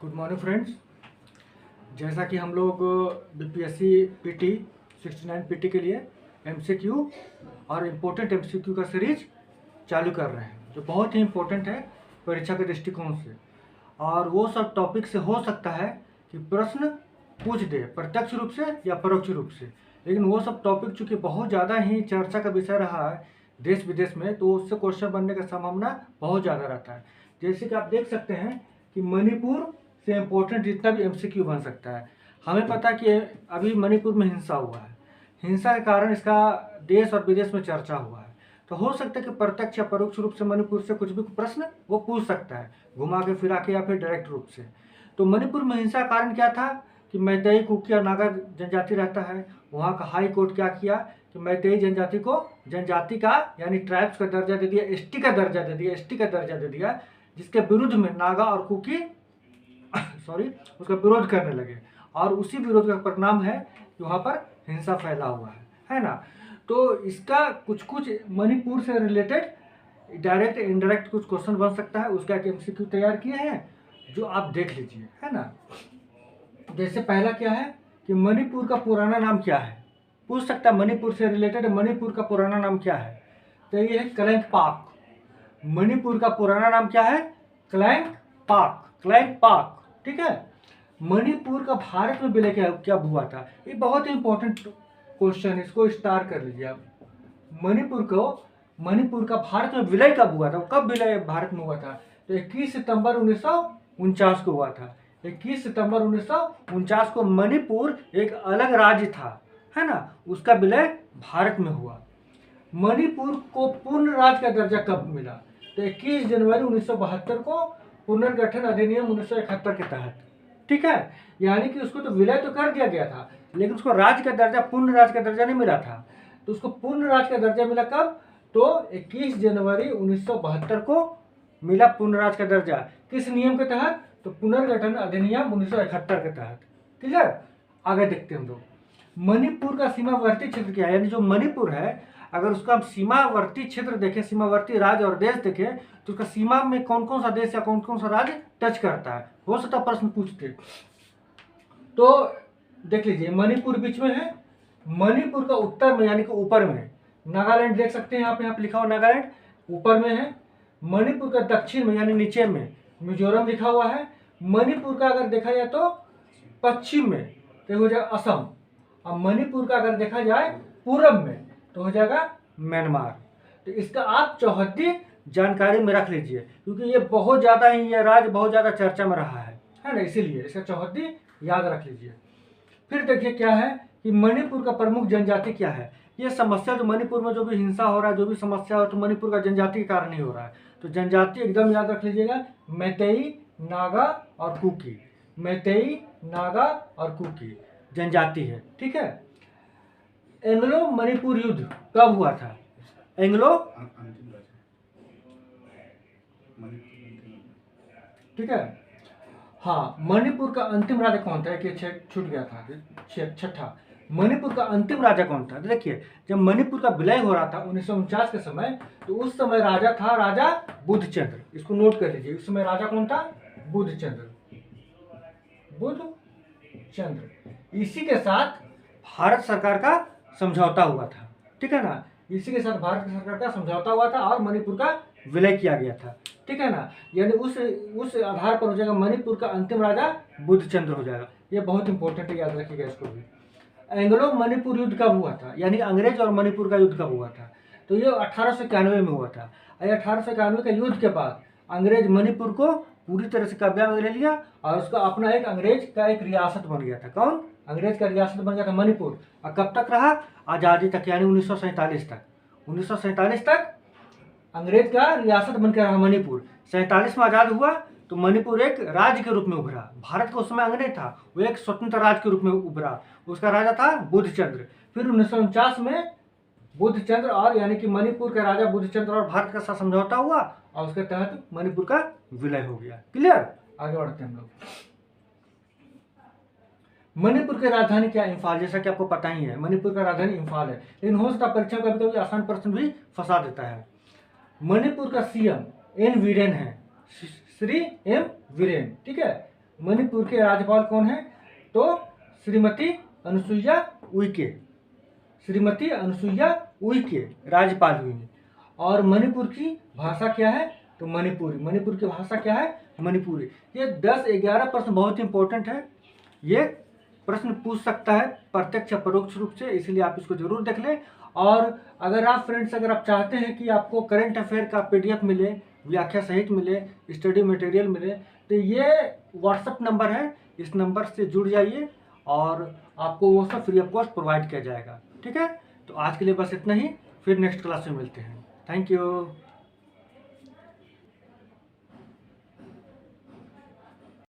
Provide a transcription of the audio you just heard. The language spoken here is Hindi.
Good morning friends. जैसा कि हम लोग बीपीएससी पीटी 69 पीटी के लिए एमसीक्यू और इम्पोर्टेंट एमसीक्यू का सीरीज चालू कर रहे हैं, जो बहुत ही इम्पोर्टेंट है परीक्षा के दृष्टिकोण से। और वो सब टॉपिक से हो सकता है कि प्रश्न पूछ दे, प्रत्यक्ष रूप से या परोक्ष रूप से। लेकिन वो सब टॉपिक चूँकि बहुत ज़्यादा ही चर्चा का विषय रहा है देश विदेश में, तो उससे क्वेश्चन बनने का संभावना बहुत ज़्यादा रहता है। जैसे कि आप देख सकते हैं कि मणिपुर से इम्पोर्टेंट जितना भी एमसीक्यू बन सकता है। हमें पता है कि अभी मणिपुर में हिंसा हुआ है, हिंसा के कारण इसका देश और विदेश में चर्चा हुआ है। तो हो सकता है कि प्रत्यक्ष या परोक्ष रूप से मणिपुर से कुछ भी प्रश्न वो पूछ सकता है, घुमा के फिरा के या फिर डायरेक्ट रूप से। तो मणिपुर में हिंसा का कारण क्या था कि मैतेई, कुकी और नागा जनजाति रहता है। वहाँ का हाई कोर्ट क्या किया कि मैतेई जनजाति को जनजाति का यानी ट्राइब्स का दर्जा दे दिया, एसटी का दर्जा दे दिया, एसटी का दर्जा दे दिया, जिसके विरुद्ध में नागा और कुकी उसका विरोध करने लगे। और उसी विरोध का परिणाम है कि वहाँ पर हिंसा फैला हुआ है ना। तो इसका कुछ कुछ मणिपुर से रिलेटेड डायरेक्ट इनडायरेक्ट कुछ क्वेश्चन बन सकता है। उसका एक एमसीक्यू तैयार किए हैं जो आप देख लीजिए, है ना। जैसे पहला क्या है कि मणिपुर का पुराना नाम क्या है, पूछ सकता है। मणिपुर से रिलेटेड मणिपुर का पुराना नाम क्या है, तो ये है क्लैंगपाक। मणिपुर का पुराना नाम क्या है, क्लैंगपाक, क्लैंगपाक, ठीक है। मणिपुर का भारत में विलय क्या हुआ था, ये बहुत ही इंपॉर्टेंट क्वेश्चन है, इसको स्टार कर लीजिए आप। मणिपुर का भारत में विलय कब हुआ था, कब विलय भारत में हुआ था, तो 21 सितंबर 1949 को हुआ था। 21 सितंबर 1949 को मणिपुर एक अलग राज्य था, है ना, उसका विलय भारत में हुआ। मणिपुर को पूर्ण राज्य का दर्जा कब मिला, तो 21 जनवरी 1972 को पुनर्गठन अधिनियम 1971 के तहत, ठीक है। यानी कि उसको तो विलय तो कर दिया गया था, लेकिन उसको राज्य का दर्जा, पूर्ण राज्य का दर्जा नहीं मिला था। तो उसको पूर्ण राज्य का दर्जा मिला कब, तो 21 जनवरी 1972 को मिला पूर्ण राज्य का दर्जा। किस नियम के तहत, तो पुनर्गठन अधिनियम 1971 के तहत, ठीक है। आगे देखते हैं हम लोग। मणिपुर का सीमावर्ती क्षेत्र क्या है, यानी जो मणिपुर है, अगर उसका हम सीमावर्ती क्षेत्र देखें, सीमावर्ती राज्य और देश देखें, तो उसका सीमा में कौन कौन सा देश या कौन कौन सा राज्य टच करता है, हो सकता है प्रश्न पूछते। तो देख लीजिए, मणिपुर बीच में है। मणिपुर का उत्तर में यानी कि ऊपर में नागालैंड देख सकते हैं, यहाँ पे लिखा हुआ नागालैंड ऊपर में है। मणिपुर का दक्षिण में यानी नीचे में मिजोरम लिखा हुआ है। मणिपुर का अगर देखा जाए तो पश्चिम में तो हो जाएगा असम। और मणिपुर का अगर देखा जाए पूरब में तो हो जाएगा म्यांमार। तो इसका आप चौहद्दी जानकारी में रख लीजिए, क्योंकि ये बहुत ज़्यादा ही, ये राज्य बहुत ज़्यादा चर्चा में रहा है ना, इसीलिए इसका चौहद्दी याद रख लीजिए। फिर देखिए क्या है कि मणिपुर का प्रमुख जनजाति क्या है। ये समस्या जो मणिपुर में जो भी हिंसा हो रहा है, जो भी समस्या हो, तो मणिपुर का जनजाति के कारण ही हो रहा है। तो जनजाति एकदम याद रख लीजिएगा, मैतेई, नागा और कुकी। मैतेई, नागा और कुकी जनजाति है, ठीक है। एंग्लो मणिपुर युद्ध कब हुआ था, एंग्लो, ठीक है। हाँ, मणिपुर का अंतिम राजा कौन था, एक छूट गया था, छठा। मणिपुर का अंतिम राजा कौन था, देखिए जब मणिपुर का विलय हो रहा था 1949 के समय, तो उस समय राजा था राजा बुद्धचंद्र। इसको नोट कर लीजिए, उस समय राजा कौन था, बुद्धचंद्र, बुद्धचंद्र। इसी के साथ भारत सरकार का समझौता हुआ था, ठीक है ना। इसी के साथ भारत सरकार का समझौता हुआ था और मणिपुर का विलय किया गया था, ठीक है ना। यानी उस आधार पर हो जाएगा मणिपुर का अंतिम राजा बुद्धचंद्र हो जाएगा। ये बहुत इंपॉर्टेंट है, याद रखिएगा इसको भी। एंग्लो मणिपुर युद्ध कब हुआ था, यानी अंग्रेज और मणिपुर का युद्ध कब हुआ था, तो ये 1891 में हुआ था। 1891 के युद्ध के बाद अंग्रेज मणिपुर को पूरी तरह से कब्जा में ले लिया और उसका अपना एक अंग्रेज का एक रियासत बन गया था। कौन, अंग्रेज का रियासत बन गया था मणिपुर। और कब तक रहा, आज़ादी तक, यानी 1947 तक। 1947 तक अंग्रेज का रियासत बनकर रहा मणिपुर। 47 में आज़ाद हुआ तो मणिपुर एक राज्य के रूप में उभरा। भारत का उस समय अंग नहीं था, वो एक स्वतंत्र राज्य के रूप में उभरा। उसका राजा था बुद्धचंद्र। फिर 1949 में बुद्धचंद्र और यानी कि मणिपुर का राजा बुद्धचंद्र और भारत का साथ समझौता हुआ और उसके तहत मणिपुर का विलय हो गया। क्लियर, आगे बढ़ते हैं हम लोग। मणिपुर की राजधानी क्या, इम्फाल। जैसा कि आपको पता ही है मणिपुर का राजधानी इम्फाल है, लेकिन हो सकता है परीक्षा में कभी कभी आसान प्रश्न भी फंसा देता है। मणिपुर का सीएम एन वीरेन है, श्री एम वीरेन, ठीक है। मणिपुर के राज्यपाल कौन है? तो श्रीमती अनुसुईया उइके, श्रीमती अनुसुईया उइके राज्यपाल हुई हैं। और मणिपुर की भाषा क्या है? तो मणिपुरी। मणिपुर की भाषा क्या है? मणिपुरी। ये 10-11 प्रश्न बहुत इंपॉर्टेंट है, ये प्रश्न पूछ सकता है प्रत्यक्ष या परोक्ष रूप से, इसलिए आप इसको जरूर देख लें। और अगर आप फ्रेंड्स, अगर आप चाहते हैं कि आपको करंट अफेयर का PDF मिले, व्याख्या सहित मिले, स्टडी मटेरियल मिले, तो ये व्हाट्सएप नंबर है, इस नंबर से जुड़ जाइए और आपको वो सब फ्री ऑफ कॉस्ट प्रोवाइड किया जाएगा। ठीक है, तो आज के लिए बस इतना ही, फिर नेक्स्ट क्लास में मिलते हैं। Thank you.